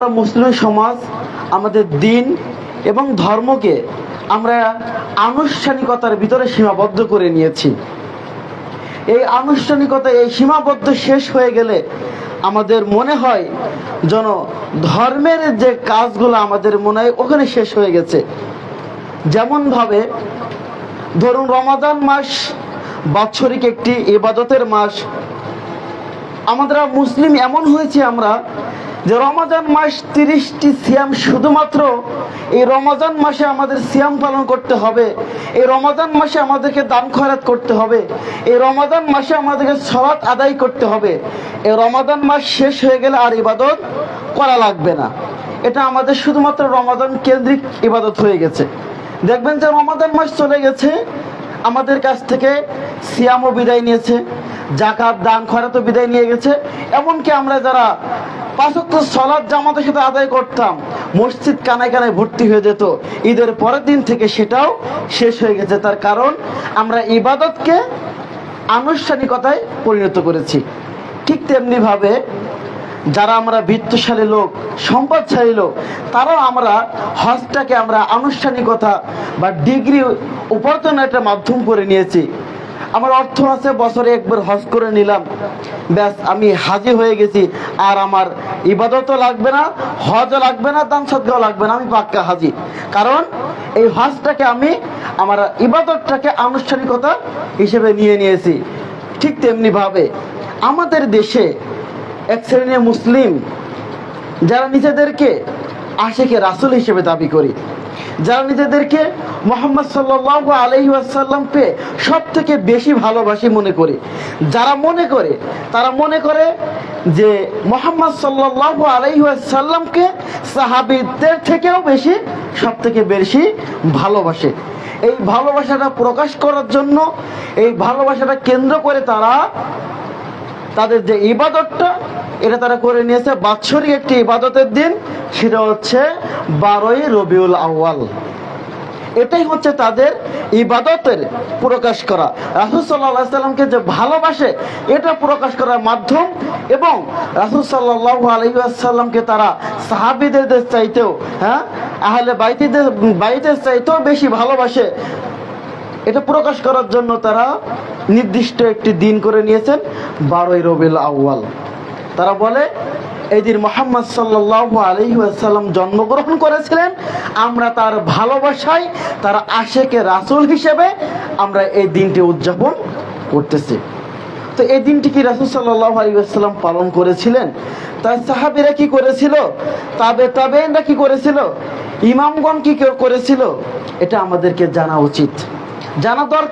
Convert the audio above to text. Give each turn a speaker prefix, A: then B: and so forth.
A: মুসলিম সমাজ আমাদের দিন এবং ধর্মকে আমরা আনুষ্ঠানিকতার ভিতরে সীমাবদ্ধ করে নিয়েছি। এই আনুষ্ঠানিকতা, এই সীমাবদ্ধ শেষ হয়ে গেলে আমাদের মনে হয় যেন ধর্মের যে কাজগুলো আমাদের মনে হয় ওখানে শেষ হয়ে গেছে। যেমন ভাবে ধরুন, রমাদান মাস বাৎসরিক একটি ইবাদতের মাস। আমরা মুসলিম এমন হয়েছে আমরা যে রমাদান মাস 30টি সিয়াম, শুধুমাত্র এই রমাদান মাসে আমাদের সিয়াম পালন করতে হবে, এই রমাদান মাসে আমাদেরকে দান খয়রাত করতে হবে, এই রমাদান মাসে আমাদেরকে সালাত আদায় করতে হবে। এই রমাদান মাস শেষ হয়ে গেলে আর ইবাদত করা লাগবে না। এটা আমাদের শুধুমাত্র রমাদান কেন্দ্রিক ইবাদত হয়ে গেছে। দেখবেন যে রমাদান মাস চলে গেছে, আমাদের কাছ থেকে সিয়ামও বিদায় নিয়েছে, যাকাত দান খয়রাতও বিদায় নিয়ে গেছে। এমনকি আমরা যারা 5 ওয়াক্ত সালাত জামাতের সাথে আদায় করতাম, মসজিদ কানায় কানায় ভর্তি হয়ে যেত, ঈদের পরের দিন থেকে সেটাও শেষ হয়ে গেছে। তার কারণ আমরা ইবাদতকে আনুষ্ঠানিকতায় পরিণত করেছি। ঠিক তেমনি ভাবে যারা আমরা বিত্তশালী লোক, সম্পদশালী লোক, তারাও আমরা হজটাকে আমরা আনুষ্ঠানিকতা বা ডিগ্রি উপার্জনের একটা মাধ্যম করে নিয়েছি। আমার অর্থ আছে, বছরে একবার হজ করে নিলাম, ব্যাস আমি হাজি হয়ে গেছি, আর আমার ইবাদতও লাগবে না, হজও লাগবে না, দান সদকাও লাগবে না, আমি পাক্কা হাজি। কারণ এই হজটাকে আমি আমার ইবাদতটাকে আনুষ্ঠানিকতা হিসেবে নিয়ে নিয়েছি। ঠিক তেমনি ভাবে আমাদের দেশে এক শ্রেণীর মুসলিম যারা নিজেদেরকে আশিকে রাসূল হিসেবে দাবি করি, যারা নিজেদেরকে মুহাম্মদ সাল্লাল্লাহু আলাইহি ওয়াসাল্লামকে সব থেকে বেশি ভালোবাসি মনে করে, যারা তারা মনে করে যে মুহাম্মদ সাল্লাল্লাহু আলাইহি ওয়াসাল্লামকে সাহাবীদের থেকেও বেশি, সব থেকে বেশি ভালোবাসে। এই ভালোবাসাটা প্রকাশ করার জন্য, এই ভালোবাসাটা কেন্দ্র করে তারা তাদের যে ইবাদতটা, এটা তারা করে নিয়েছে বাৎসরিক একটি ইবাদতের দিন, সেটা হচ্ছে 12ই রবিউল আউয়াল। এটাই হচ্ছে তাদের ইবাদতের প্রকাশ করা, রাসূল সাল্লাল্লাহু আলাইহি ওয়াসাল্লামকে যে ভালোবাসে এটা প্রকাশ করার মাধ্যম। এবং রাসূল সাল্লাল্লাহু আলাইহি ওয়াসাল্লামকে তারা সাহাবীদের চাইতেও, আহলে বাইতের চাইতেও বেশি ভালোবাসে। এটা প্রকাশ করার জন্য তারা নির্দিষ্ট একটি দিন করে নিয়েছেন 12ই রবিউল আউয়াল। তারা বলে এই দিন মুহাম্মদ সাল্লাল্লাহু আলাইহি ওয়াসাল্লাম জন্মগ্রহণ করেছিলেন, আমরা তার ভালোবাসায়, তার আশিকে রাসূল হিসেবে আমরা এই দিনটি উদযাপন করতেছি। তো এই দিনটি কি রাসূল সাল্লাল্লাহু আলাইহি ওয়াসাল্লাম পালন করেছিলেন? তার সাহাবীরা কি করেছিল? তাবেঈনরা কি করেছিল? ইমামগণ কি করেছিল? এটা আমাদেরকে জানা উচিত, জানা দরকার।